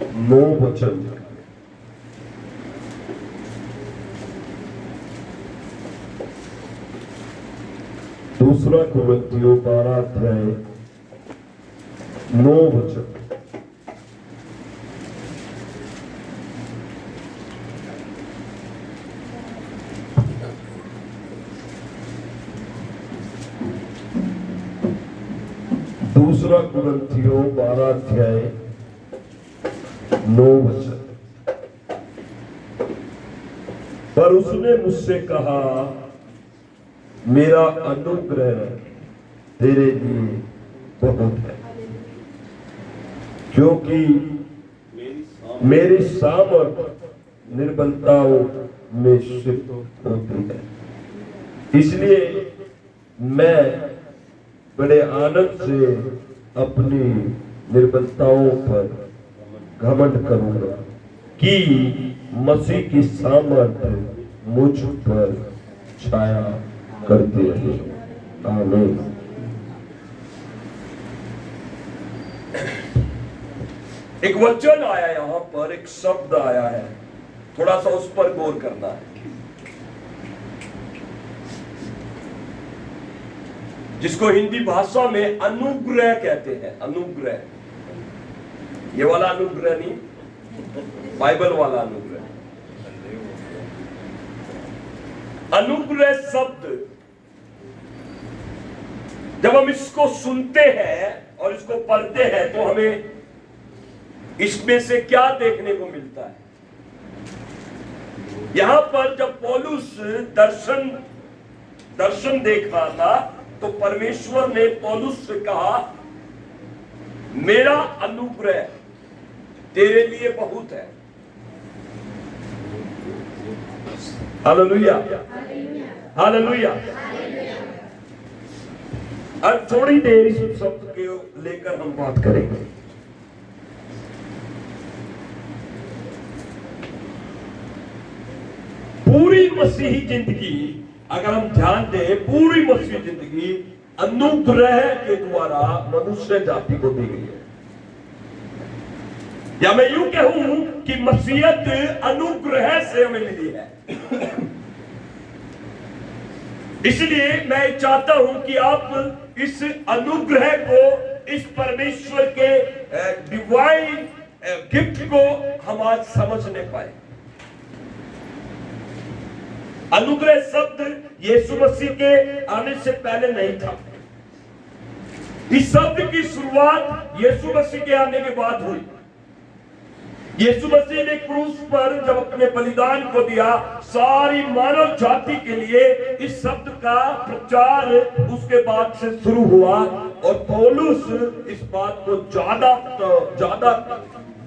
9 वचन। दूसरा कुरिन्थियों 12 अध्याय 9 वचन। दूसरा कुरिन्थियों 12 अध्याय 9 वचन। पर उसने मुझसे कहा, मेरा अनुग्रह तेरे लिए बहुत है, क्योंकि मेरी सामर्थ निर्बलताओं में सिद्ध होती है। इसलिए मैं बड़े आनंद से अपनी निर्बलताओं पर घमंड करूंगा कि मसीह की सामर्थ मुझ पर छाया करती रहे। आमीन। एक वचन आया यहां पर, एक शब्द आया है, थोड़ा सा उस पर गौर करना है। जिसको हिंदी भाषा में अनुग्रह कहते हैं। अनुग्रह, ये वाला अनुग्रह नहीं, बाइबल वाला अनुग्रह। अनुग्रह शब्द जब हम इसको सुनते हैं और इसको पढ़ते हैं तो हमें इसमें से क्या देखने को मिलता है? यहां पर जब पौलुस दर्शन देख रहा था तो परमेश्वर ने पौलुस से कहा, मेरा अनुग्रह तेरे लिए बहुत है। Hallelujah, hallelujah. अब थोड़ी देर इस शब्द को लेकर हम बात करेंगे। पूरी मसीही जिंदगी अगर हम ध्यान दें, पूरी मसीही जिंदगी अनुग्रह के द्वारा मनुष्य जाति को दी गई है। या मैं यूं कहूं कि मसीहत अनुग्रह से हमें मिली है। इसलिए मैं चाहता हूं कि आप इस अनुग्रह को, इस परमेश्वर के डिवाइन गिफ्ट को हम आज समझने पाए। अनुग्रह शब्द यीशु मसीह के आने से पहले नहीं था। इस शब्द की शुरुआत यीशु मसीह के आने के बाद हुई। यीशु मसीह ने क्रूस पर जब अपने बलिदान को दिया, सारी मानव जाति के लिए इस शब्द का प्रचार उसके बाद से शुरू हुआ। और पौलुस इस बात को ज्यादा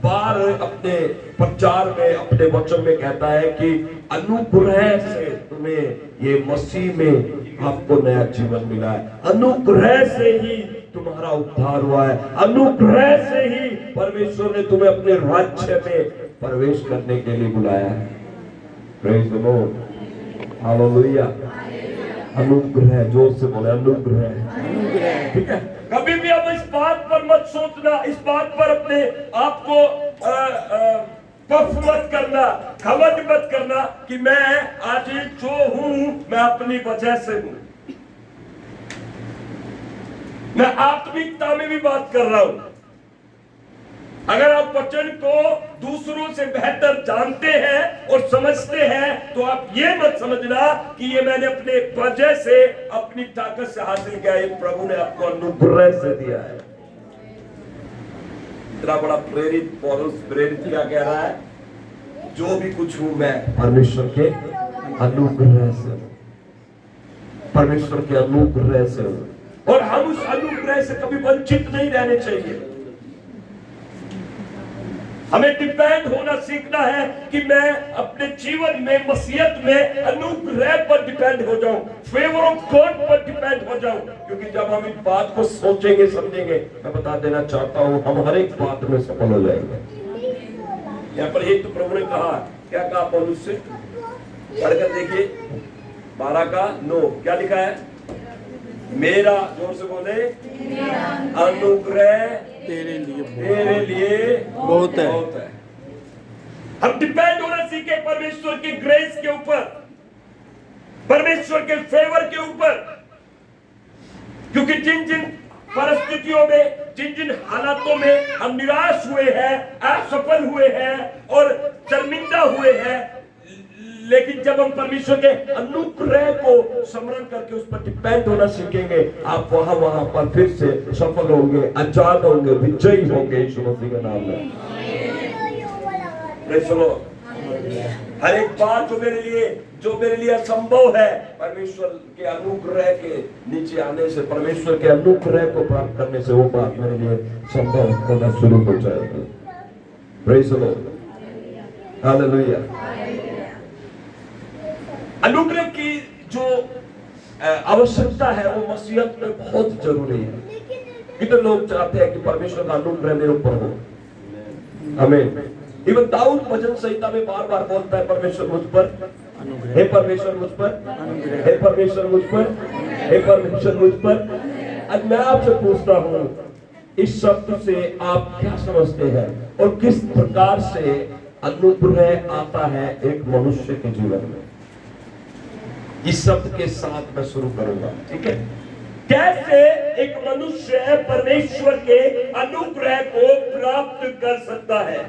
बार अपने प्रचार में, अपने वचन में कहता है कि अनुग्रह से तुम्हें ये मसीह में आपको नया जीवन मिला है। अनुग्रह से ही तुम्हारा उद्धार हुआ है। अनुग्रह से ही परमेश्वर ने तुम्हें अपने राज्य में प्रवेश करने के लिए बुलाया है। Praise the Lord, hallelujah. अनुग्रह, जोर से बोले अनुग्रह। ठीक है, कभी भी अब इस बात पर मत सोचना, इस बात पर अपने आप को पफ मत करना, घमंड मत करना कि मैं आज जो हूं मैं अपनी वजह से हूं। मैं आत्मिकता में भी बात कर रहा हूं। अगर आप वचन को दूसरों से बेहतर जानते हैं और समझते हैं तो आप ये मत समझना कि ये मैंने अपने वजह से, अपनी ताकत से हासिल किया। ये प्रभु ने आपको अनुग्रह से दिया है। इतना बड़ा प्रेरित पौलुस प्रेरित क्या कह रहा है? जो भी कुछ हूं मैं परमेश्वर के अनुग्रह से, परमेश्वर के अनुग्रह से हूं। और हम उस अनुग्रह से कभी वंचित नहीं रहने चाहिए। हमें डिपेंड होना सीखना है कि मैं अपने जीवन में, मसीहत में अनुग्रह पर डिपेंड हो जाऊं, फेवर ऑफ गॉड पर डिपेंड हो जाऊं। क्योंकि जब हम इस बात को सोचेंगे, समझेंगे, मैं बता देना चाहता हूं हम हर एक बात में सफल हो जाएंगे। यहाँ पर एक तो प्रभु ने कहा, क्या कहा पौलुस से? पढ़कर देखिए 12 का 9 क्या लिखा है? मेरा, जोर से बोले, अनुग्रह तेरे लिए तेरे लिए बहुत है। हम डिपेंड होना सीखे परमेश्वर की ग्रेस के ऊपर, परमेश्वर के फेवर के ऊपर, क्योंकि जिन जिन परिस्थितियों में, जिन जिन हालातों में हम निराश हुए हैं, असफल हुए हैं और शर्मिंदा हुए हैं, लेकिन जब हम परमेश्वर के अनुग्रह को स्मरण करके उस पर डिपेंड होना सीखेंगे, आप वहां पर फिर से सफल होंगे, आजाद होंगे, विजयी होंगे यीशु मसीह के नाम में। Praise the Lord. हर एक बात जो मेरे लिए असंभव है, परमेश्वर के अनुग्रह के नीचे आने से, परमेश्वर के अनुग्रह को प्राप्त करने से वो बात मेरे लिए संभव होना शुरू हो जाएगी। Praise the Lord. हालेलुया। अनुग्रह की जो आवश्यकता है वो मसीहत में बहुत जरूरी है। कितने लोग चाहते हैं कि परमेश्वर का अनुग्रह मेरे ऊपर हो? आमीन। इवन दाऊद भजन संहिता में बार बार बोलता है, परमेश्वर मुझ पर, हे परमेश्वर मुझ पर, हे परमेश्वर मुझ पर, हे परमेश्वर मुझ पर। आज मैं आपसे पूछता हूं, इस शब्द से आप क्या समझते हैं और किस प्रकार से अनुग्रह आता है एक मनुष्य के जीवन में? इस शब्द के साथ मैं शुरू करूंगा, ठीक है? कैसे एक मनुष्य परमेश्वर के अनुग्रह को प्राप्त कर सकता है?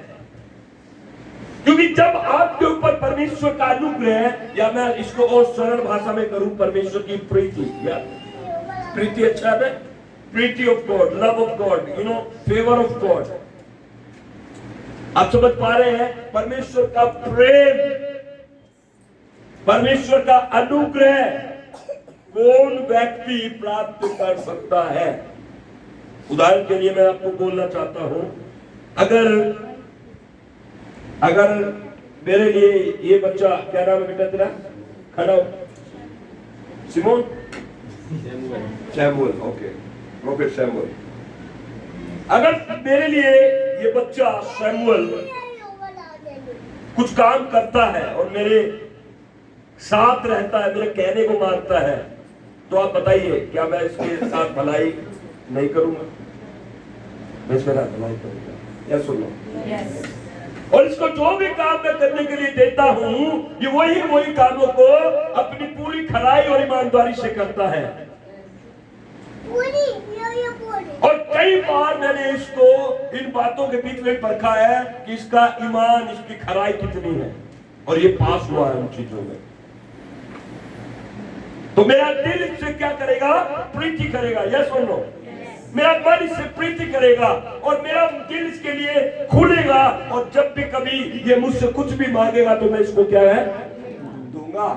क्योंकि जब आपके ऊपर परमेश्वर का अनुग्रह, या मैं इसको और सरल भाषा में करूं, परमेश्वर की प्रीति, या प्रीति अच्छा है, प्रीति of God, love of God, you know, favour of God, आप समझ पा रहे हैं? परमेश्वर का प्रेम, परमेश्वर का अनुग्रह कौन व्यक्ति प्राप्त कर सकता है? उदाहरण के लिए मैं आपको बोलना चाहता हूं, अगर मेरे लिए ये बच्चा, क्या नाम है बेटा तेरा? खड़ा हो। Simon? Samuel, okay, prophet Samuel. अगर मेरे लिए ये बच्चा सैमुअल कुछ काम करता है और मेरे साथ रहता है, मेरे कहने को मानता है, तो आप बताइए, क्या मैं इसके साथ भलाई नहीं करूंगा? मैं इसके साथ भलाई करूंगा, या सुनो? और इसको जो भी काम मैं करने के लिए देता हूं, ये वही कामों को अपनी पूरी खराई और ईमानदारी से करता है। और कई बार मैंने इसको इन बातों के बीच में परखा है कि इसका ईमान, इसकी खराई कितनी है, और ये पास हुआ है उन चीजों में। तो मेरा दिल इससे क्या करेगा? प्रीति करेगा, यस और नो? मेरा मन इससे प्रीति करेगा और मेरा दिल इसके लिए खुलेगा, और जब भी कभी ये मुझसे कुछ भी मांगेगा तो मैं इसको क्या है? दूंगा।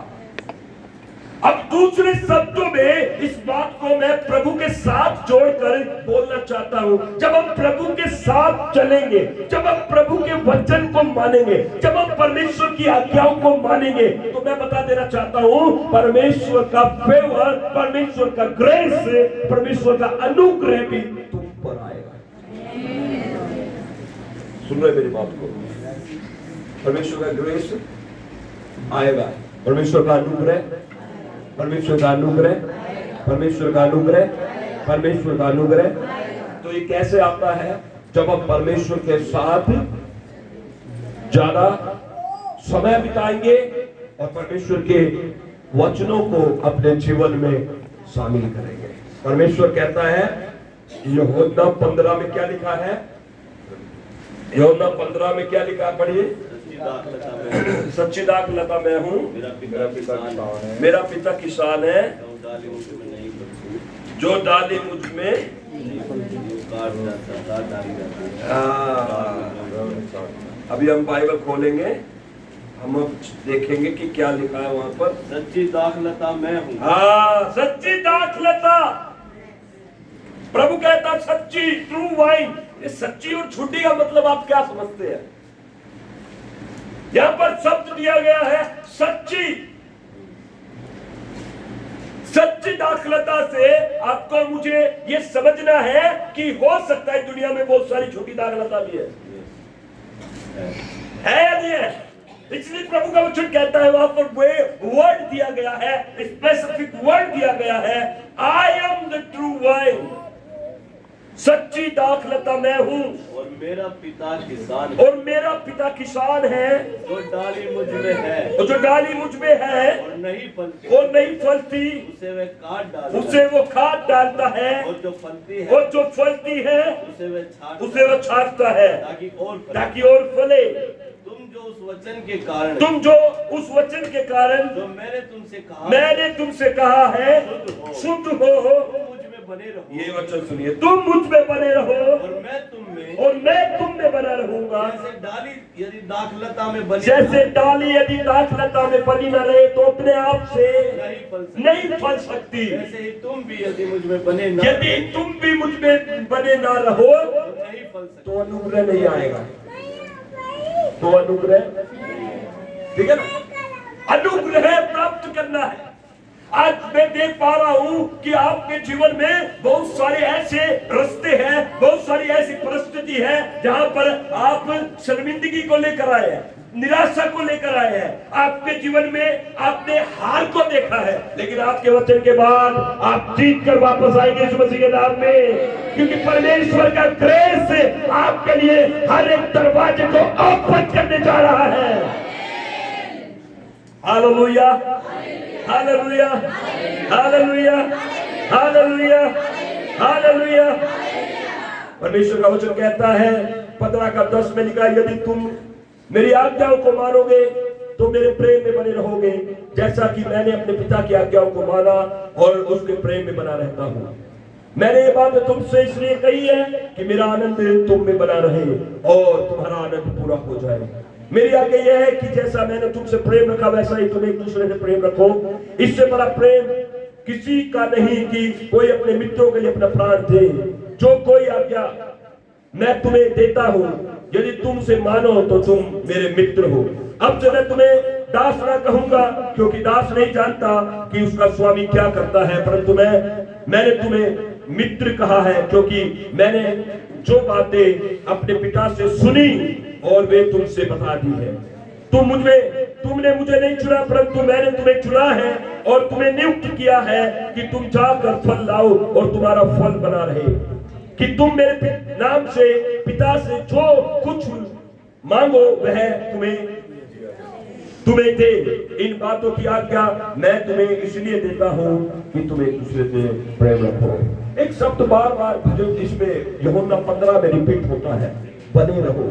अब दूसरे शब्दों में इस बात को मैं प्रभु के साथ जोड़कर बोलना चाहता हूं। जब हम प्रभु के साथ चलेंगे, जब हम प्रभु के वचन को मानेंगे, जब हम परमेश्वर की आज्ञाओं को मानेंगे, तो मैं बता देना चाहता हूं, परमेश्वर का फेवर, परमेश्वर का ग्रेस, परमेश्वर का अनुग्रह भी तुम पर आएगा। सुन रहे मेरी बात को? परमेश्वर का ग्रेस आएगा, परमेश्वर का अनुग्रह, परमेश्वर का अनुग्रह, परमेश्वर का अनुग्रह, परमेश्वर का अनुग्रह। तो ये कैसे आता है? जब हम परमेश्वर के साथ ज्यादा समय बिताएंगे और परमेश्वर के वचनों को अपने जीवन में शामिल करेंगे। परमेश्वर कहता है, यूहन्ना 15 में क्या लिखा है? यूहन्ना 15 में क्या लिखा है? पढ़िए। सच्ची दाखलता मैं हूँ, मेरा पिता किसान है, जो डाली मुझ में। अभी हम बाइबल खोलेंगे, हम अब देखेंगे कि क्या लिखा है वहां पर। सच्ची दाखलता मैं हूँ। हाँ, सच्ची दाखलता। प्रभु कहता सच्ची, ट्रू वाइन। ये सच्ची और झूठी का मतलब आप क्या समझते हैं? यहां पर शब्द दिया गया है सच्ची। सच्ची दाखलता से आपको मुझे ये समझना है कि हो सकता है दुनिया में बहुत सारी झूठी दाखलता भी है या नहीं है? इसलिए प्रभु का वचन कहता है, वहां पर वे वर्ड दिया गया है, स्पेसिफिक वर्ड दिया गया है, I am the true wine, सच्ची दाखलता मैं हूं और मेरा पिता किसान है, और मेरा पिता किसान है, जो डाली मुझ में है और जो डाली मुझ में है और नहीं फलती, और नहीं फलती उसे वह काट डालता उसे है, वो खाद डालता है, और जो फलती है और जो फलती है उसे वो छांटता है ताकि और फले। तुम जो उस वचन के कारण तुम जो उस वचन के कारण जो मैंने तुमसे कहा है शुद्ध हो, तुम मुझ में बने रहो, ये वचन सुनिए, तुम मुझ में बने रहो और मैं तुम में बना रहूंगा। जैसे डाली यदि दाखलता में बनी जैसे डाली यदि दाखलता में बनी न रहे तो अपने आप से नहीं फल सकती, वैसे ही तुम भी यदि मुझ में बने न यदि तुम भी मुझ में बने ना रहो तो नहीं फल सकते। तो अनुग्रह नहीं आएगा, तो अनुग्रह, ठीक है ना, अनुग्रह प्राप्त करना है। आज मैं देख पा रहा हूं कि आपके जीवन में बहुत सारे ऐसे रास्ते हैं, बहुत सारी ऐसी परिस्थिति है जहां पर आप शर्मिंदगी को लेकर आए हैं, निराशा को लेकर आए हैं, आपके जीवन में आपने हार को देखा है, लेकिन आपके वचन के बाद आप जीत कर वापस आएंगे यीशु मसीह के नाम में, क्योंकि परमेश्वर का ग्रेस आपके लिए हर एक दरवाजे को ओपन करने जा रहा है। Hallelujah, hallelujah, hallelujah, hallelujah, hallelujah. परमेश्वर का वचन कहता है 15:10 में लिखा, यदि तुम मेरी आज्ञाओं को मानोगे तो मेरे प्रेम में बने रहोगे, जैसा कि मैंने अपने पिता की आज्ञाओं को माना और उसके प्रेम में बना रहता हूँ। मैंने ये बात तुमसे इसलिए कही है कि मेरा आनंद तुम में बना रहे और तुम्हारा आनंद पूरा हो जाए। मेरी आज्ञा यह है कि जैसा मैंने तुमसे प्रेम रखा वैसा ही तुम एक दूसरे से प्रेम रखो। इससे बड़ा प्रेम किसी का नहीं कि कोई अपने मित्रों के लिए अपना प्राण दे। जो कोई आज्ञा मैं तुम्हें देता हूं, यदि तुमसे मानो तो तुम मेरे मित्र हो। अब से मैं तुम्हें दास ना कहूंगा, क्योंकि दास नहीं जानता कि उसका स्वामी क्या करता है, परंतु मैंने तुम्हें मित्र कहा है, क्योंकि मैंने जो बातें अपने पिता से सुनी और वे तुमसे बता दी है। तुमने मुझे नहीं चुना, परंतु मैंने तुम्हें चुना है और तुम्हें नियुक्त किया है कि तुम जाकर फल लाओ और तुम्हारा फल बना रहे, कि तुम मेरे नाम से पिता से जो कुछ मांगो वह तुम्हें दे। इन बातों की आज्ञा मैं तुम्हें इसलिए देता हूं कि तुम एक दूसरे से प्रेम रखो। एक शब्द बार बार जिसमें यूहन्ना 15 में रिपीट होता है, बने रहो,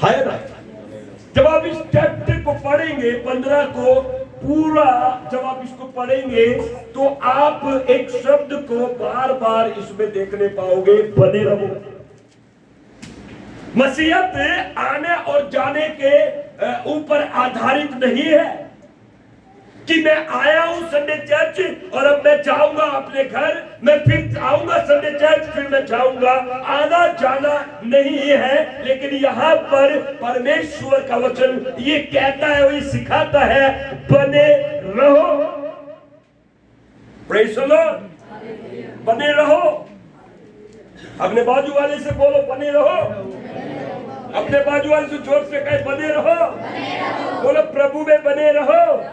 है ना। जब आप इस चैप्टर को पढ़ेंगे 15 को पूरा, जब आप इसको पढ़ेंगे तो आप एक शब्द को बार बार इसमें देखने पाओगे, बने रहो। मसीहत आने और जाने के ऊपर आधारित नहीं है कि मैं आया हूं संडे चर्च और अब मैं जाऊंगा अपने घर, मैं फिर आऊंगा संडे चर्च, फिर मैं जाऊंगा। आना जाना नहीं है, लेकिन यहाँ पर परमेश्वर का वचन ये कहता है, वही सिखाता है, बने रहो। प्रेज़ द लॉर्ड, बने रहो। अपने बाजू वाले से बोलो, बने रहो। अपने बाजू वाले से जोर से कहे, बने रहो। बोलो, प्रभु में बने रहो।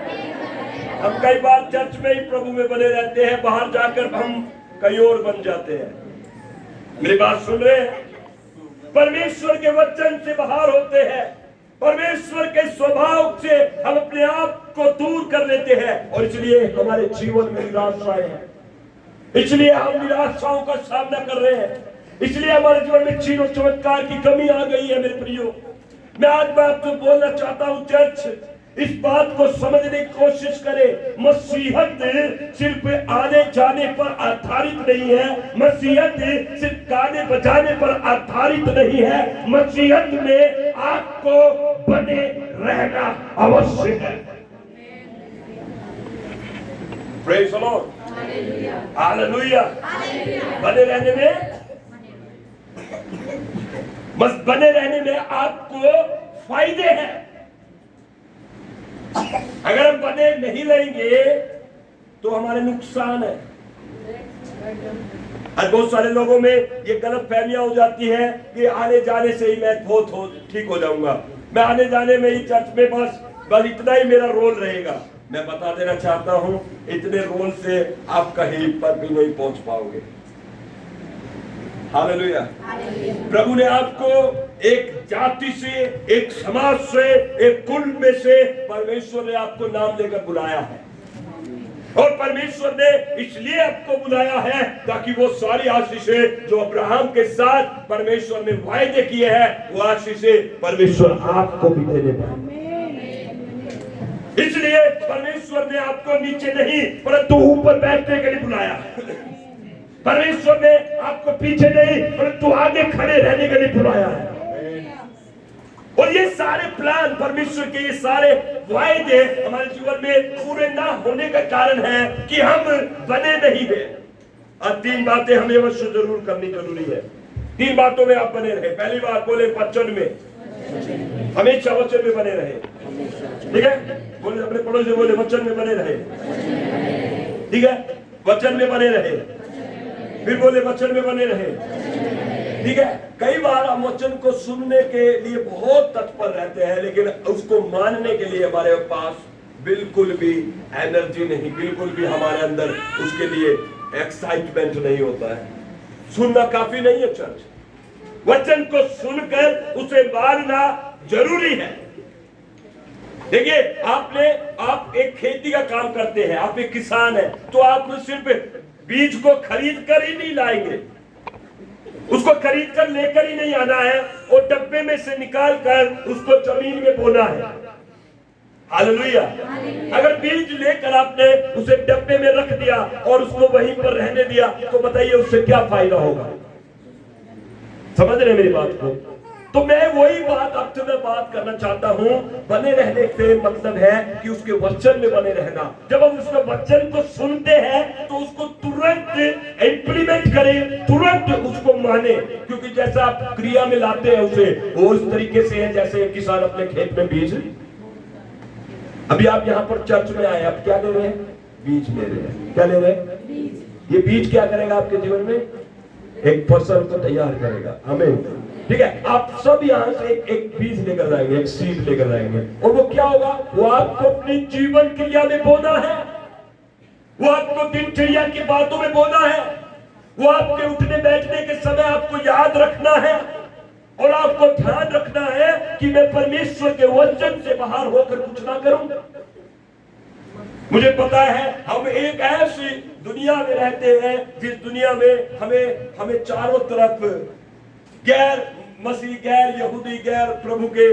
हम कई बार चर्च में ही प्रभु में बने रहते हैं, बाहर जाकर हम कई और बन जाते हैं। मेरी बात सुन रहे हैं? परमेश्वर के वचन से बाहर होते हैं, परमेश्वर के स्वभाव से हम अपने आप को दूर कर लेते हैं, और इसलिए हमारे जीवन में निराशाएं हैं, इसलिए हम निराशाओं का सामना कर रहे हैं, इसलिए हमारे जीवन में चीन और चमत्कार की कमी आ गई है। मेरे प्रियो, मैं आज आपको बोलना चाहता हूं, चर्च इस बात को समझने की कोशिश करें। मसीहत सिर्फ आने जाने पर आधारित नहीं है, मसीहत सिर्फ गाने बजाने पर आधारित नहीं है, मसीहत में आपको बने रहना अवश्य है। Praise the Lord, hallelujah. बने रहने में, बस बने रहने में आपको फायदे हैं। अगर हम बने नहीं रहेंगे तो हमारे नुकसान है। और बहुत सारे लोगों में ये गलत फहमियां हो जाती है कि आने जाने से ही मैं ठीक हो जाऊंगा, मैं आने जाने में ही चर्च में बस इतना ही मेरा रोल रहेगा। मैं बता देना चाहता हूं, इतने रोल से आप कहीं पर भी नहीं पहुंच पाओगे। हालेलुया। प्रभु ने आपको एक जाति से, एक समाज से, एक कुल में से परमेश्वर ने आपको नाम लेकर बुलाया है। और परमेश्वर ने इसलिए आपको बुलाया है ताकि वो सारी आशीषें जो अब्राहम के साथ परमेश्वर ने वायदे किए हैं, वो आशीषें परमेश्वर आपको भी देने पाए। इसलिए परमेश्वर ने आपको नीचे नहीं परंतु ऊपर बैठने के लिए बुलाया। परमेश्वर ने आपको पीछे नहीं परंतु आगे खड़े रहने के लिए बुलाया है। और ये सारे प्लान परमेश्वर के, ये सारे वायदे हमारे जीवन में पूरे ना होने का कारण है कि हम बने नहीं हैं। और 3 बातें हमें अवश्य जरूर करनी जरूरी है। 3 बातों में आप बने रहे। पहली बात बोले वचन में, हमेशा वचन में बने रहे। ठीक है, बोले अपने पड़ोस से बोले वचन में बने रहे। ठीक है, वचन में बने रहे। फिर बोले वचन में बने रहे। ठीक है, कई बार हम वचन को सुनने के लिए बहुत तत्पर रहते हैं, लेकिन उसको मानने के लिए हमारे पास बिल्कुल भी एनर्जी नहीं, बिल्कुल भी हमारे अंदर उसके लिए एक्साइटमेंट नहीं होता है। सुनना काफी नहीं है चर्च, वचन को सुनकर उसे मानना जरूरी है। देखिए, आप एक खेती का काम करते हैं, आप एक किसान है, तो आप सिर्फ बीज को खरीद कर ही नहीं लाएंगे, उसको खरीद कर लेकर ही नहीं आना है, और डब्बे में से निकाल कर उसको जमीन में बोना है। हालेलुया। अगर बीज लेकर आपने उसे डब्बे में रख दिया और उसको वहीं पर रहने दिया, तो बताइए उससे क्या फायदा होगा? समझ रहे मेरी बात को? तो मैं वही बात आपसे मैं बात करना चाहता हूं। बने रहने से मतलब है कि उसके वचन में बने रहना। जब हम उसके वचन को सुनते हैं तो उसको तुरंत इंप्लीमेंट करें, तुरंत उसको माने, क्योंकि जैसा आप क्रिया में लाते हैं उसे, वो उस तरीके से है जैसे किसान अपने खेत में बीज। अभी आप यहाँ पर चर्च में आए, आप क्या ले रहे हैं? बीज ले रहे हैं। क्या ले रहे हैं? ये बीज क्या करेगा आपके जीवन में? एक फसल को तैयार करेगा। आमीन। ठीक है, आप सब यहाँ से एक बीज लेकर जाएंगे, एक सीड लेकर जाएंगे, और वो क्या होगा? वो आपको अपनी जीवन क्रिया में बोना है, वो आपको दिनचर्या की बातों में बोना है, वो आपके उठने बैठने के समय आपको याद रखना है, और आपको ध्यान रखना है कि मैं परमेश्वर के वचन से बाहर होकर कुछ ना करूं। मुझे पता है हम एक ऐसी दुनिया में रहते हैं जिस दुनिया में हमें चारों तरफ गैर मसीह, गैर यहूदी, गैर प्रभु के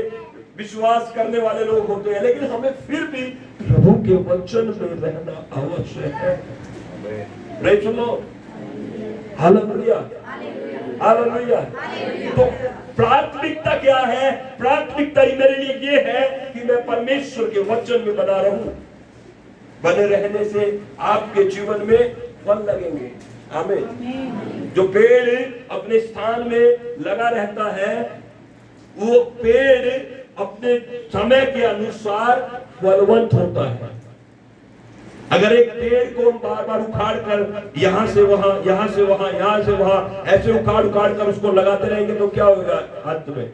विश्वास करने वाले लोग होते हैं, लेकिन हमें फिर भी प्रभु के वचन में रहना आवश्यक है। Praise the Lord. Hallelujah, hallelujah. तो प्राथमिकता क्या है? प्राथमिकता मेरे लिए ये है कि मैं परमेश्वर के वचन में बना रहूं। बने रहने से आपके जीवन में फल लगेंगे। आमीन। जो पेड़ अपने स्थान में लगा रहता है, वो पेड़ अपने समय के अनुसार फलवंत होता है। अगर एक पेड़ को हम बार बार उखाड़ कर यहां से वहां, यहां से वहां, यहां से वहां ऐसे उखाड़ कर उसको लगाते रहेंगे तो क्या होगा? अंत में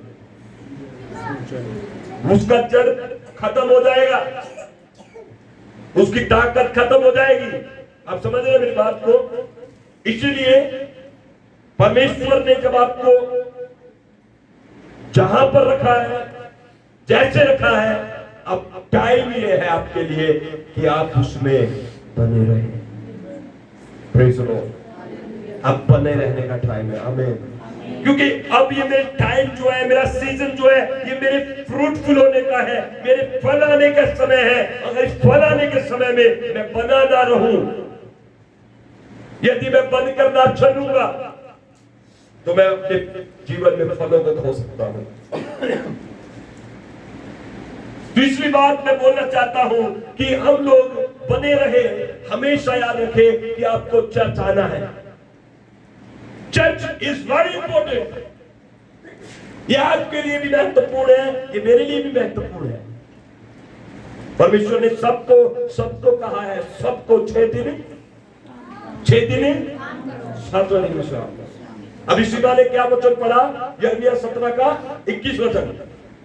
उसका जड़ खत्म हो जाएगा, उसकी ताकत खत्म हो जाएगी। आप समझ रहे हैं मेरी बात को? इसलिए परमेश्वर ने जब आपको जहां पर रखा है, जैसे रखा है, अब टाइम ये है आपके लिए कि आप उसमें बने रहें। Praise the Lord. अब बने रहने का टाइम है। आमीन। क्योंकि अब ये मेरा टाइम जो है, मेरा सीजन जो है, ये मेरे फ्रूटफुल होने का है, मेरे फल आने का समय है। अगर इस फल आने के समय में मैं बना ना रहूं, यदि मैं बंद करना चलूंगा, तो मैं अपने जीवन में फलों को खो सकता हूं। तीसरी बात मैं बोलना चाहता हूं कि हम लोग बने रहे। हमेशा याद रखें कि आपको चर्च आना है। Church is very important. ये आपके लिए भी महत्वपूर्ण है, ये मेरे लिए भी महत्वपूर्ण है। परमेश्वर ने सबको कहा है, सबको 6 दिन छात्र नहीं विश्राम। अब इसी वाले क्या वचन पढ़ा, यिर्मयाह 17 का 21 वचन,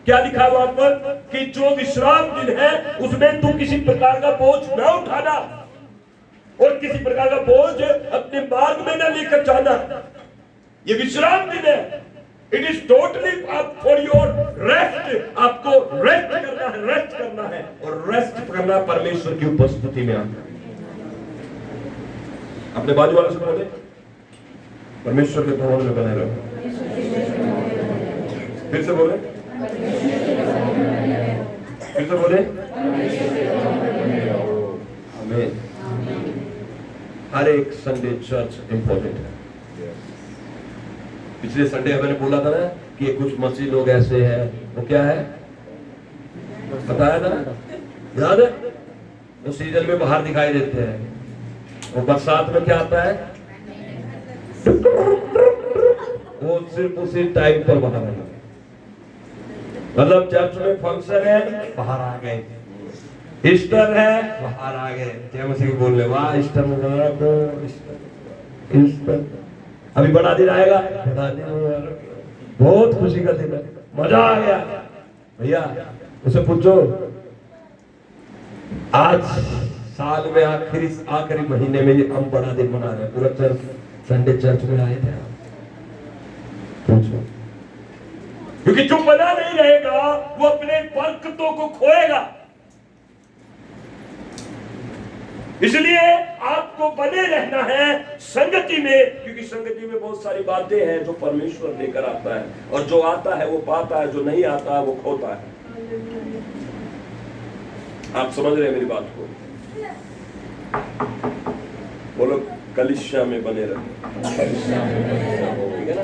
क्या लिखा है वहां पर कि जो विश्राम दिन है उसमें तू किसी प्रकार का बोझ न उठाना और किसी प्रकार का बोझ अपने मार्ग में न लेकर जाना। ये विश्राम दिन है, it is totally for your rest. आपको रेस्ट करना है, रेस्ट करना है, और रेस्ट करना परमेश्वर की उपस्थिति में आकर। अपने बाजू वाले से बोले परमेश्वर के भवन में बने रहो। फिर से बोले, फिर से बोले, आमीन। हर एक संडे चर्च इंपॉर्टेंट है। पिछले संडे मैंने बोला था ना कि ये कुछ मसीह लोग ऐसे हैं, वो क्या है बताया था ना, याद है? वो सीजन में बाहर दिखाई देते हैं, वो बरसात में क्या आता है, वो सिर्फ उसी टाइम पर बाहर आएगा। मतलब चर्च में फंक्शन है, बाहर आ गए, ईस्टर है, बाहर आ गए। क्या मसीह बोल रहे, वाह ईस्टर में ईस्टर, अभी बड़ा दिन आएगा, बड़ा दिन, बहुत खुशी का दिन है, मजा आ गया। भैया उसे पूछो, आज साल में आखिरी महीने में हम बड़ा दिन मना रहे हैं, पूरा चर्च संडे चर्च में आए थे। पूछो, क्योंकि जो बना नहीं रहेगा वो अपने बरकतों को खोएगा। इसलिए आपको बने रहना है संगति में, क्योंकि संगति में बहुत सारी बातें हैं जो परमेश्वर लेकर आता है, और जो आता है वो पाता है, जो नहीं आता है वो खोता है। आप समझ रहे हैं मेरी बात को? बोलो कलीसिया में बने रहे, ठीक है ना?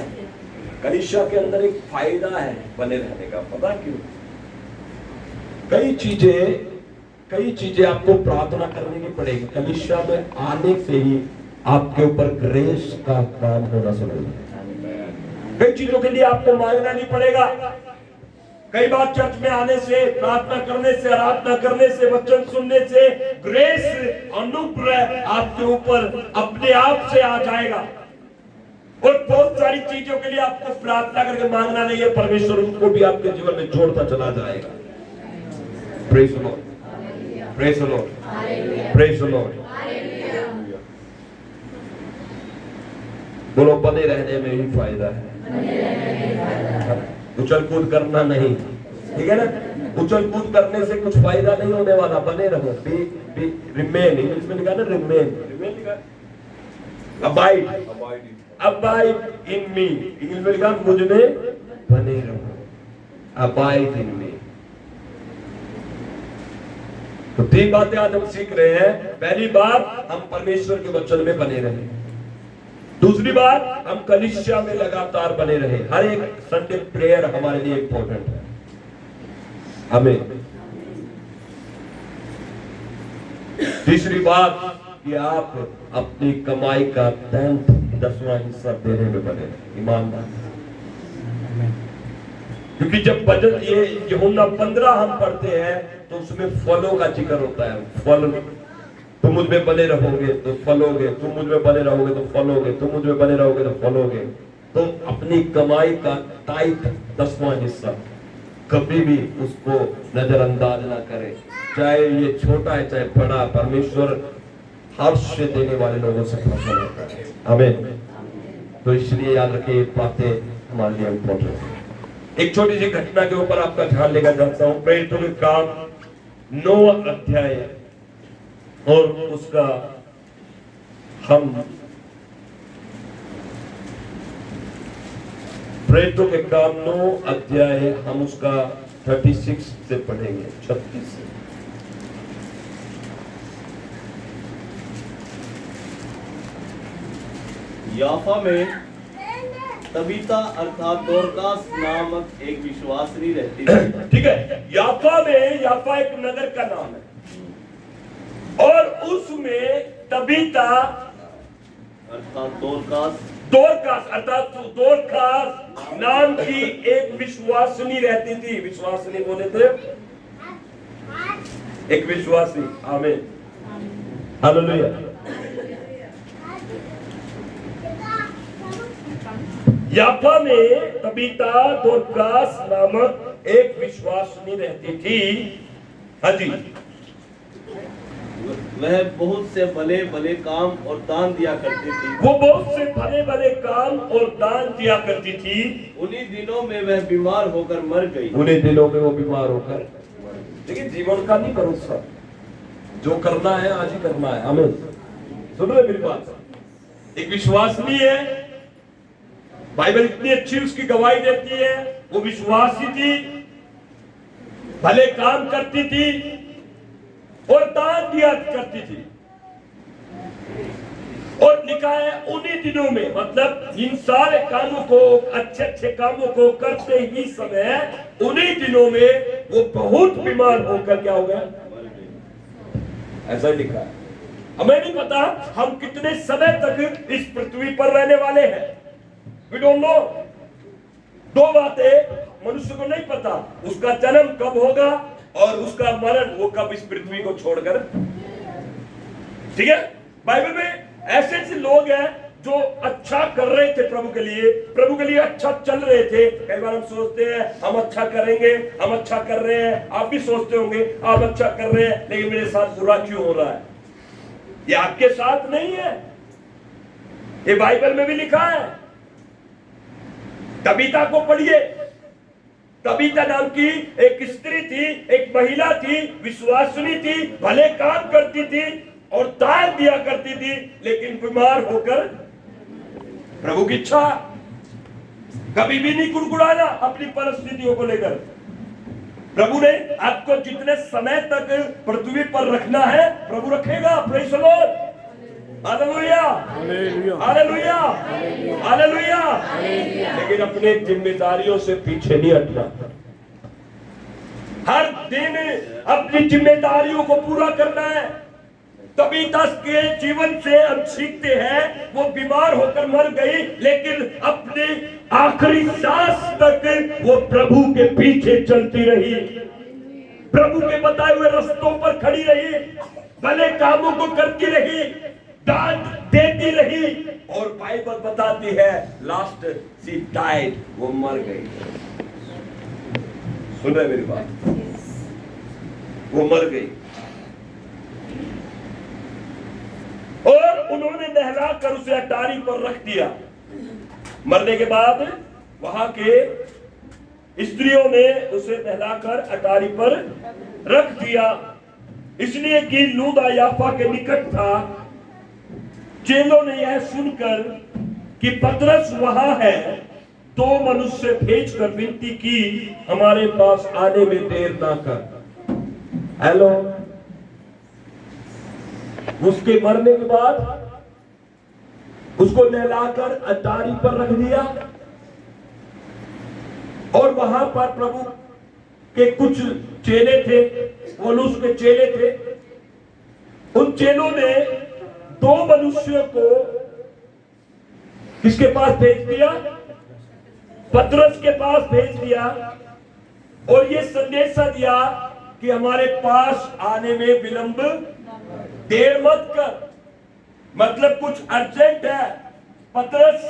कलीसिया के अंदर एक फायदा है बने रहने का, पता क्यों? कई चीजें आपको प्रार्थना करने की पड़ेगी। कलीसिया में आने से ही आपके ऊपर ग्रेस का काम होना शुरू होगा। कई चीजों के लिए आपको मांगना नहीं पड़ेगा। कई बार चर्च में आने से, प्रार्थना करने से, आराधना करने से, वचन सुनने से ग्रेस, अनुग्रह आपके ऊपर अपने आप से आ जाएगा। और बहुत सारी चीजों के लिए आपको प्रार्थना करके मांगना नहीं है, परमेश्वर उसको भी आपके जीवन में जोड़ता चला जाएगा। Praise the Lord, praise the Lord, praise the Lord. बोलो बने रहने में ही फायदा है, उछल कूद करना नहीं, ठीक है ना? उछल कूद करने से कुछ फायदा नहीं होने वाला, बने रहो। रिमेन, इंग्लिश में लिखा ना रिमेन, रिमेन लिखा, अबाइड, अबाइड इन मी, इंग्लिश में लिखा मुझ में बने रहो, अबाइड इन मी। तो तीन बातें आज हम सीख रहे हैं। पहली बात, हम परमेश्वर के वचन में बने रहे। दूसरी बात, हम कलीसिया में लगातार बने रहे। हर एक संडे प्रेयर हमारे लिए इंपॉर्टेंट है। आमीन। तीसरी बात कि आप अपनी कमाई का 10वां हिस्सा देने में बने रहे, ईमानदार। क्योंकि जब बजट ये यूहन्ना 15 हम पढ़ते हैं तो उसमें फलों का जिक्र होता है। फल, तुम मुझ में बने रहोगे तो फलोगे, तुम मुझ में बने रहोगे तो फलोगे, तुम मुझ में बने रहोगे तो फलोगे। तुम अपनी कमाई का टाइप 10वां हिस्सा कभी भी उसको नजरअंदाज ना करें, चाहे ये छोटा है चाहे बड़ा। परमेश्वर हर्ष से देने वाले लोगों से प्रसन्न होता है। आमीन। तो इसलिए याद रखिए, बातें हमारे लिए इंपॉर्टेंट है। एक छोटी सी घटना के ऊपर आपका ध्यान लेकर जाता हूं। प्रेरितों के काम 9वां अध्याय और उसका हम प्रेरितों के काम 9 अध्याय हम उसका 36 से पढ़ेंगे, 36 से। याफा में तबीता अर्थात दोरकास नामक एक विश्वासिनी रहती थी। ठीक है, याफा में, याफा एक नगर का नाम है, और उसमें तबीता अर्थात दोरकास, दोरकास अर्थात दोरकास नाम की एक विश्वासिनी रहती थी। विश्वासिनी बोले थे, एक विश्वासी। आमीन, हालेलुया। याफा में तबीता दोरकास नामक एक विश्वासिनी रहती थी। हाँ जी, वह बहुत से भले भले काम और दान दिया करती थी। वो बहुत से भले भले काम और दान दिया करती थी। उन्हीं दिनों में वह बीमार होकर मर गई। उन्हीं दिनों में वो बीमार होकर, लेकिन जीवन का नहीं भरोसा, जो करना है आज ही करना है। हमें सुन रहे मेरी बात? एक विश्वासनी है, बाइबल इतनी अच्छी उसकी गवाही देती है। वो विश्वासी थी, भले काम करती थी और दान दिया करती थी। और लिखा है उन्हीं दिनों में, मतलब इन सारे कामों को, अच्छे अच्छे कामों को करते ही समय उन्हीं दिनों में वो बहुत बीमार होकर क्या हो गया, ऐसा ही लिखा है। हमें नहीं पता हम कितने समय तक इस पृथ्वी पर रहने वाले हैं। We don't know. दो बातें मनुष्य को नहीं पता, उसका जन्म कब होगा और उसका मरण वो कब इस पृथ्वी को छोड़कर। ठीक है, बाइबल में ऐसे ऐसे लोग हैं जो अच्छा कर रहे थे प्रभु के लिए अच्छा चल रहे थे। कई बार हम सोचते हैं हम अच्छा करेंगे, हम अच्छा कर रहे हैं। आप भी सोचते होंगे आप अच्छा कर रहे हैं, लेकिन मेरे साथ बुरा क्यों हो रहा है? ये आपके साथ नहीं है, ये बाइबल में भी लिखा है। तबीता को पढ़िए। तबीता नाम की एक स्त्री थी, एक महिला थी, विश्वासिनी थी, भले काम करती थी और दान दिया करती थी, लेकिन बीमार होकर प्रभु की इच्छा, कभी भी नहीं कुड़कुड़ाना अपनी परिस्थितियों को लेकर। प्रभु ने आपको जितने समय तक पृथ्वी पर रखना है प्रभु रखेगा। Praise the Lord, hallelujah, hallelujah, hallelujah. लेकिन अपने जिम्मेदारियों से पीछे नहीं हटना। हर दिन अपनी जिम्मेदारियों को पूरा करना है। तबीता के जीवन से हम सीखते हैं, वो बीमार होकर मर गई, लेकिन अपने आखिरी सांस तक वो प्रभु के पीछे चलती रही, प्रभु के बताए हुए रास्तों पर खड़ी रही, भले कामों को करती रही, दान देती रही। और बाइबल बताती है लास्ट सी डाइड, वो मर गई। सुन रहे मेरी बात? वो मर गई और उन्होंने नहला कर उसे अटारी पर रख दिया। मरने के बाद वहां के स्त्रियों ने उसे नहलाकर अटारी पर रख दिया, इसलिए कि लूदा याफा के निकट था। चेलों ने यह सुनकर कि पतरस वहां है, तो मनुष्य भेजकर विनती की, हमारे पास आने में देर ना कर। हेलो, उसके मरने के बाद उसको नहलाकर अटारी पर रख दिया और वहां पर प्रभु के कुछ चेले थे, पौलुस के चेले थे। उन चेलों ने दो मनुष्यों को किसके पास भेज दिया? पतरस के पास भेज दिया और ये संदेशा दिया कि हमारे पास आने में विलंब देर मत कर। मतलब कुछ अर्जेंट है, पतरस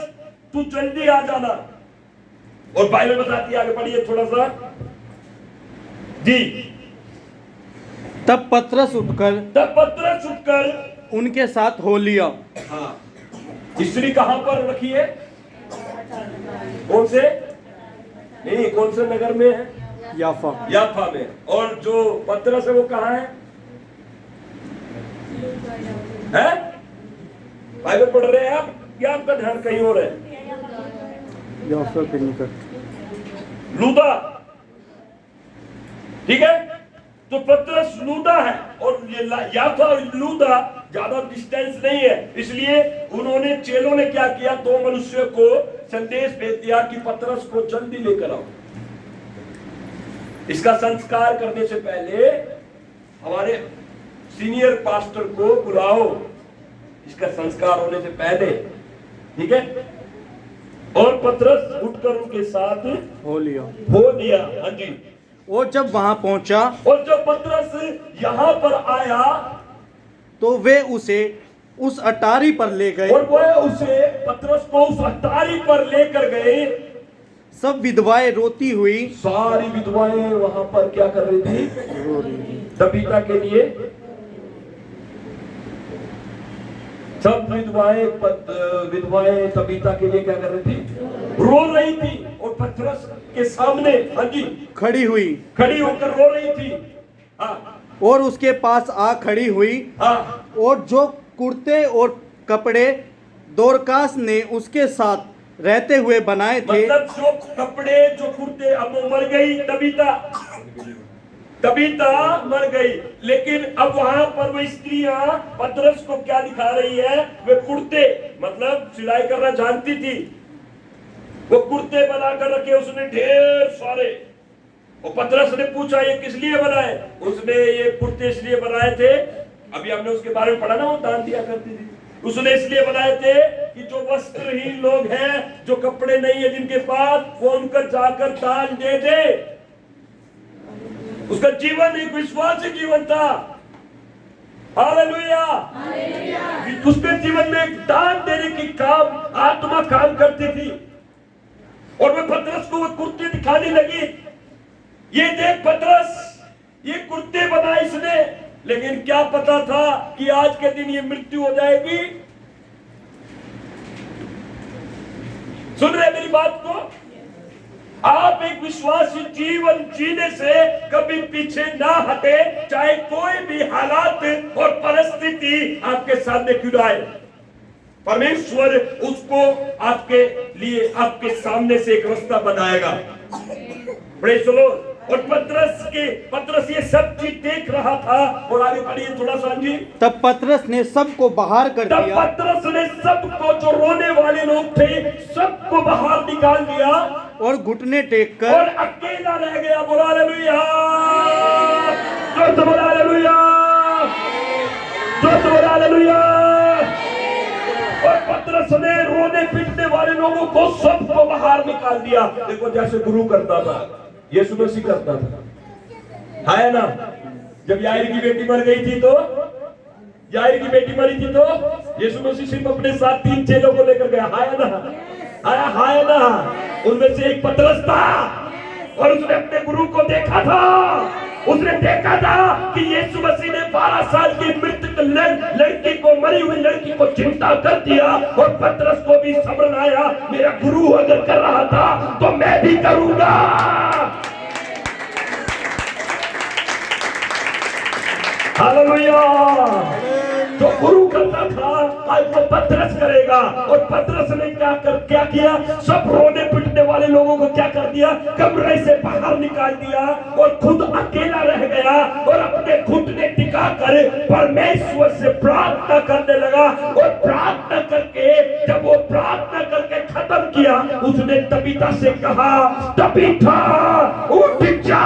तू जल्दी आ जाना। और बाइबल बताती है, आगे पढ़िए थोड़ा सा जी। तब पतरस उठकर उनके साथ हो लिया। हाँ, स्त्री कहां पर रखी है? कौन से? नहीं, कौन से नगर में है? याफा में। और जो पतरस है वो कहां है? हैं? बाइबल पढ़ रहे हैं आप या आपका ध्यान कहीं और है? याफा के निकट लूदा। ठीक है, तो पतरस लूदा है और ये याफा और लूदा ज्यादा डिस्टेंस नहीं है, इसलिए उन्होंने, चेलों ने क्या किया, दो मनुष्यों को संदेश भेज दिया कि पतरस को जल्दी लेकर आओ। इसका संस्कार करने से पहले हमारे सीनियर पास्टर को बुलाओ, इसका संस्कार होने से पहले। ठीक है, और पतरस उठकर उनके साथ हो लिया। हाँ जी। वो जब वहां पहुंचा और जब पतरस यहां पर आया तो वे उसे उस अटारी पर ले गए। और वह उसे पतरस को उस अटारी पर लेकर गए। सब विधवाएं रोती हुई सारी विधवाएं वहां पर क्या कर रही थी? तबीता के लिए। सब विधवाएं तबीता के लिए क्या कर रही थी? रो रही थी। और पतरस के सामने, हाँ जी, खड़ी होकर रो रही थी। हाँ, और उसके पास आ खड़ी हुई। हाँ, और जो कुर्ते और कपड़े दोरकास ने उसके साथ रहते हुए बनाए थे, मतलब जो कपड़े, जो कुर्ते, अब वो मर गई तबीता मर गई, लेकिन अब वहां पर वो स्त्रियां पतरस को क्या दिखा रही है? वे कुर्ते, मतलब सिलाई करना जानती थी, वो कुर्ते बनाकर रखे उसने ढेर सारे। और पतरस ने पूछा ये किस लिए बनाए? उसने ये कुर्ते इसलिए बनाए थे, अभी हमने उसके बारे में पढ़ा ना, वो दान दिया करती थी। उसने इसलिए बनाए थे कि जो वस्त्रहीन लोग हैं, जो कपड़े नहीं है जिनके पास, वो उनका जाकर दान दे दे। उसका जीवन एक विश्वासी जीवन था। हालेलुया। उसके जीवन में एक दान देने की काम, आत्मा काम करती थी। और वह पतरस को वो कुर्ते दिखाने लगी। ये देख पतरस, ये कुर्ते बनाए इसने, लेकिन क्या पता था कि आज के दिन ये मृत्यु हो जाएगी। सुन रहे मेरी बात को? आप एक विश्वासी जीवन जीने से कभी पीछे ना हटे, चाहे कोई भी हालात और परिस्थिति आपके सामने क्यों ना आए। परमेश्वर उसको आपके लिए, आपके सामने से एक रास्ता बनाएगा। Praise the Lord. और पतरस ये सब चीज देख रहा था। और आगे पढ़िए थोड़ा सा जी। तब पतरस ने सबको बाहर कर तब दिया। पतरस ने सबको, जो रोने वाले लोग थे, सबको बाहर निकाल दिया और घुटने टेक और कर अकेला रह गया। बोला हालेलुया, जोर से बोला हालेलुया, जोर से बोला हालेलुया। और पतरस ने रोने पीटने वाले लोगों को सबको बाहर निकाल दिया। देखो जैसे गुरु करता था, यीशु मसीह करता था, है ना। जब याईर की बेटी मर गई थी, तो याईर की बेटी मरी थी, तो यीशु मसीह सिर्फ अपने साथ 3 चेलों को लेकर गया, है ना। उनमें से एक पतरस था। और उसने अपने गुरु को देखा था। उसने देखा था कि यीशु मसीह ने 12 साल की मृतक लड़की को, मरी हुई लड़की को जिंदा कर दिया। और पतरस को भी समझ आया, मेरा गुरु अगर कर रहा था तो मैं भी करूंगा। हालेलुया। जो गुरु करता था आज वो पतरस करेगा। और पतरस ने क्या किया? सब रोने पिटने वाले लोगों को क्या कर दिया? कमरे से बाहर निकाल दिया और खुद अकेला रह गया। और अपने घुटने टिकाकर परमेश्वर से प्रार्थना करने लगा। और प्रार्थना करके, जब वो प्रार्थना करके खत्म किया, उसने तबीता से कहा, तबीता उठ जा।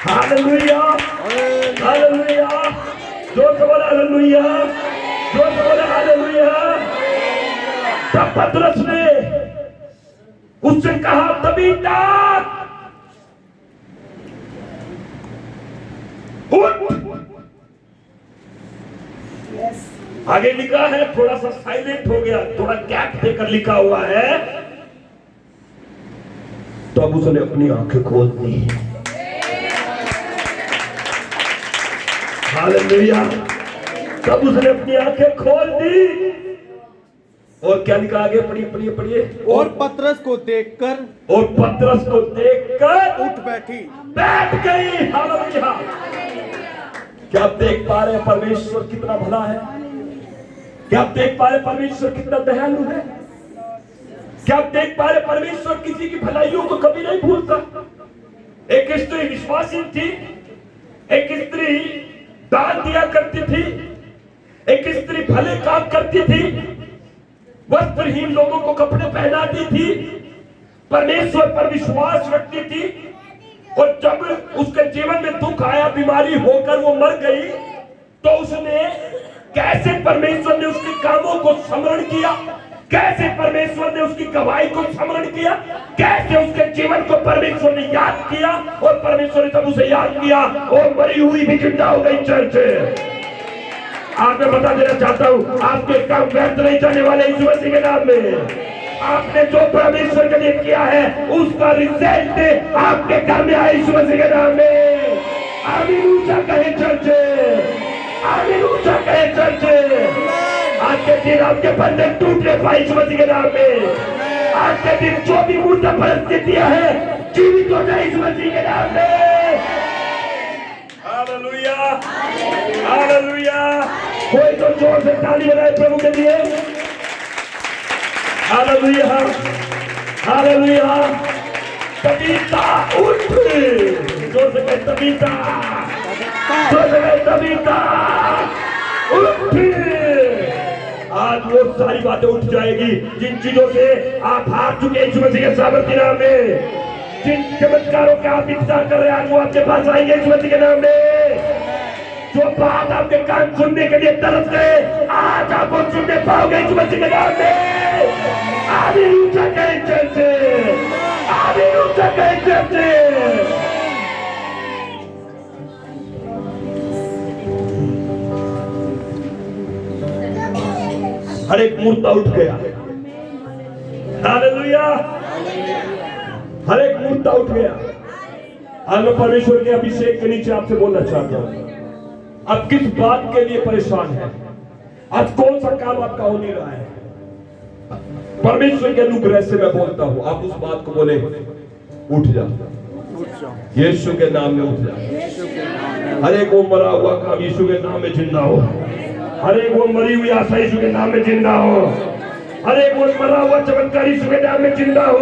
हालेलुया, हालेलुया, जोर से बोला हालेलुया, जोर से बोला हालेलुया। तब पतरस ने उससे कहा, तबीता उठ। आगे लिखा है, थोड़ा सा साइलेंट हो गया, थोड़ा गैप देकर लिखा हुआ है, तब उसने अपनी आंखें खोल दी। हालेलुया। तब उसने अपनी आंखें खोल दी। और क्या लिखा आगे? पढ़िए। और पतरस को देखकर उठ बैठ गई। हालेलुया। क्या आप देख पा रहे हैं परमेश्वर कितना भला है? क्या आप देख पा रहे हैं परमेश्वर कितना दयालु है? क्या आप देख पा रहे हैं परमेश्वर किसी की भलाइयों को कभी नहीं भूलता? एक स्त्री विश्वासी थी, एक स्त्री दान दिया करती थी, एक स्त्री भले काम करती थी, वस्त्रहीन लोगों को कपड़े पहनाती थी, परमेश्वर पर विश्वास रखती थी। और जब उसके जीवन में दुख आया, बीमारी होकर वो मर गई, तो उसने कैसे परमेश्वर ने उसके कामों को स्मरण किया, कैसे परमेश्वर ने उसकी गवाही को स्मरण किया, कैसे उसके जीवन को परमेश्वर ने याद किया, और परमेश्वर ने तब उसे याद किया और मरी हुई भी जिंदा हो गई। चर्च आप मैं बता देना चाहता हूं, आपके काम व्यर्थ नहीं जाने वाले यीशु मसीह के नाम में। आपने जो परमेश्वर के लिए किया है उसका रिजल्ट आपके घर में आए यीशु मसीह के नाम में। आमीन ऊंचा कहे चर्च, आमीन ऊंचा कहे चर्च। आज के दिन आपके बंधन टूट रहे भाई यीशु मसीह के नाम में। आज के दिन जो भी मूर्त परिस्थितियां है जीवित हो जाए यीशु मसीह के नाम में। Hallelujah, hallelujah. कोई तो जोर से ताली बजाए प्रभु के लिए। Hallelujah, hallelujah. तबीता उठ, जोर से कहे तबीता, जोर से कहे तबीता उठ। आज वो सारी बातें उठ जाएगी जिन चीजों से आप हार चुके यीशु मसीह के सामर्थ्य नाम में। जिन चमत्कारों का आप इंतजार कर रहे हैं आज वो आपके पास आएंगे यीशु मसीह के नाम में। जो बात आपके कान सुनने के लिए तरस गए आज आप वो सुनने पाओगे यीशु मसीह के नाम में। आमीन ऊंचा कहे चर्च, आमीन ऊंचा कहे चर्च। हर एक मूर्ता उठ गया। हालेलुया, हर एक मूर्ता उठ गया। आज मैं परमेश्वर के अभिषेक के नीचे आपसे बोलना चाहता हूं, आप किस बात के लिए परेशान हैं? आज कौन सा काम आपका हो नहीं रहा है? परमेश्वर के अनुग्रह से मैं बोलता हूं, आप उस बात को बोले उठ जा, यीशु के नाम में उठ जा। हर एक वो मरा हुआ काम यीशु के नाम में जिंदा हो। हर एक वो मरी हुई आशा यीशु के नाम में जिंदा हो। हर एक वो मरा हुआ चमत्कार यीशु के नाम में जिंदा हो।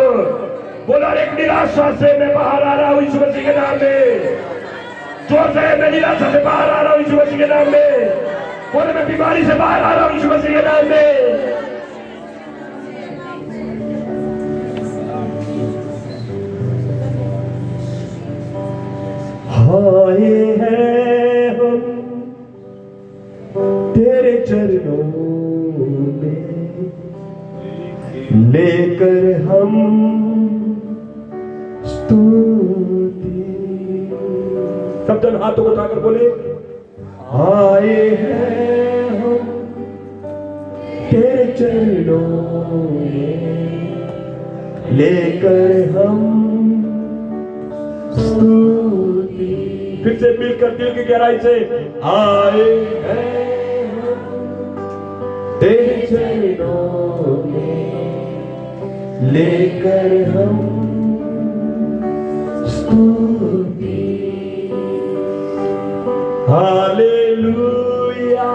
बोला हर एक निराशा से मैं बाहर आ रहा हूँ यीशु मसीह के नाम में। जो से मैं निराशा से बाहर आ रहा हूँ यीशु मसीह के नाम में। बोले मैं बीमारी से बाहर आ रहा हूँ यीशु मसीह के नाम में। आए हैं हम तेरे चरणों में, लेकर हम स्तुति। सब जन हाथों को उठाकर बोले आए हैं हम तेरे चरणों में, लेकर हम स्तुति। फिर से मिलकर दिल की गहराई से आए हैं तेरे चरणों में, लेकर हम स्तुति। Hallelujah,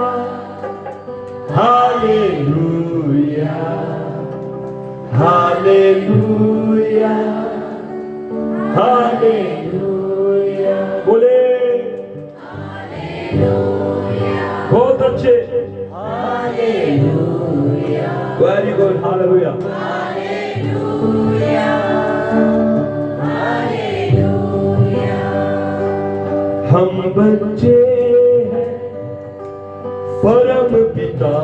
hallelujah, hallelujah, hallelujah. बोले बहुत अच्छे, वेरी गुड, हालेलुया। हम बच्चे हैं परम पिता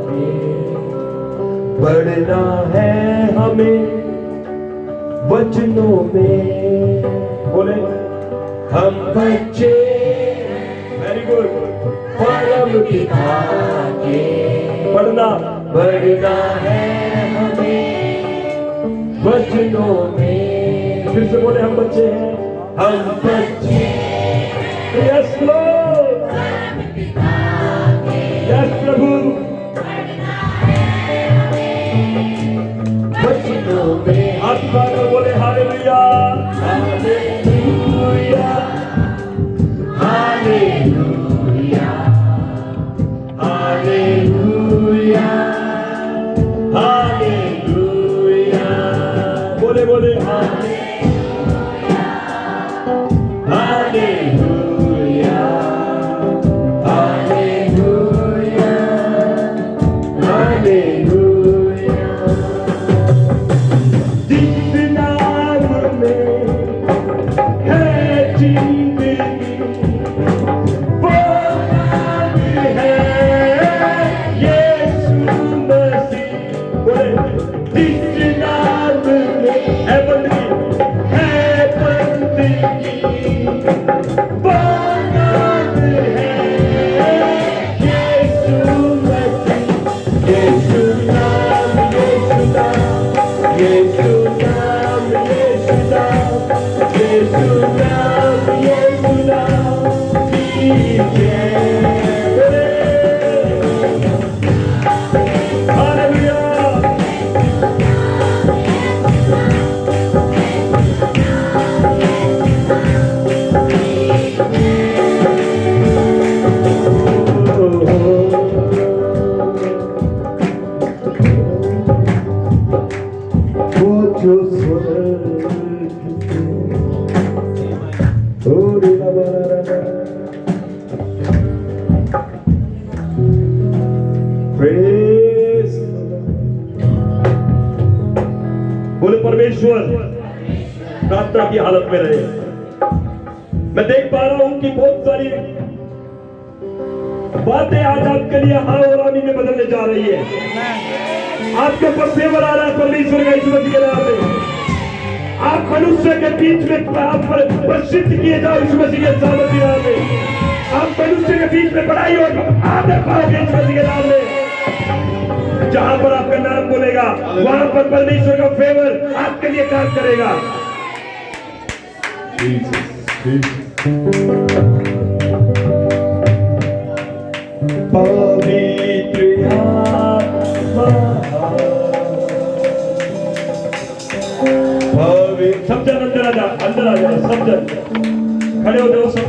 के, बढ़ना है हमें वचनों में। बोले हम बच्चे, वेरी गुड, परम पिता के, बढ़ना है हमें वचनों में। फिर से बोले हम बच्चे हैं, हम बच्चे। यस लॉर्ड, यस प्रभु, वचनों में। हाथ उठाकर बोले hallelujah, hallelujah, hallelujah, hallelujah, hallelujah. बोले बोले हालेलुया, जिस नाम में है बंदगी, है बंदगी, वो नाम है यीशु मसीह। यीशु नाम, यीशु नाम, यीशु नाम, यीशु नाम, यीशु नाम, यीशु नाम, कीजिए बोले परमेश्वर प्रार्थना की हालत में रहे। मैं देख पा रहा हूं कि बहुत सारी बातें आज आपके लिए हाँ और आमीन में बदलने जा रही है। आपके ऊपर फेवर आ रहा है परमेश्वर का यीशु मसीह के नाम में। आप मनुष्य के बीच में आप पर प्रसिद्ध किए जाओ यीशु मसीह के सामर्थ्य नाम में। आप मनुष्य के बीच में बड़ाई और आदर पाओगे यीशु मसीह के नाम में। जहां पर आपका नाम बोलेगा वहां पर परमेश्वर का फेवर आपके लिए काम करेगा। पवित्र आत्मा, सब जन अंदर आ जा, सब जन खड़े हो जाओ।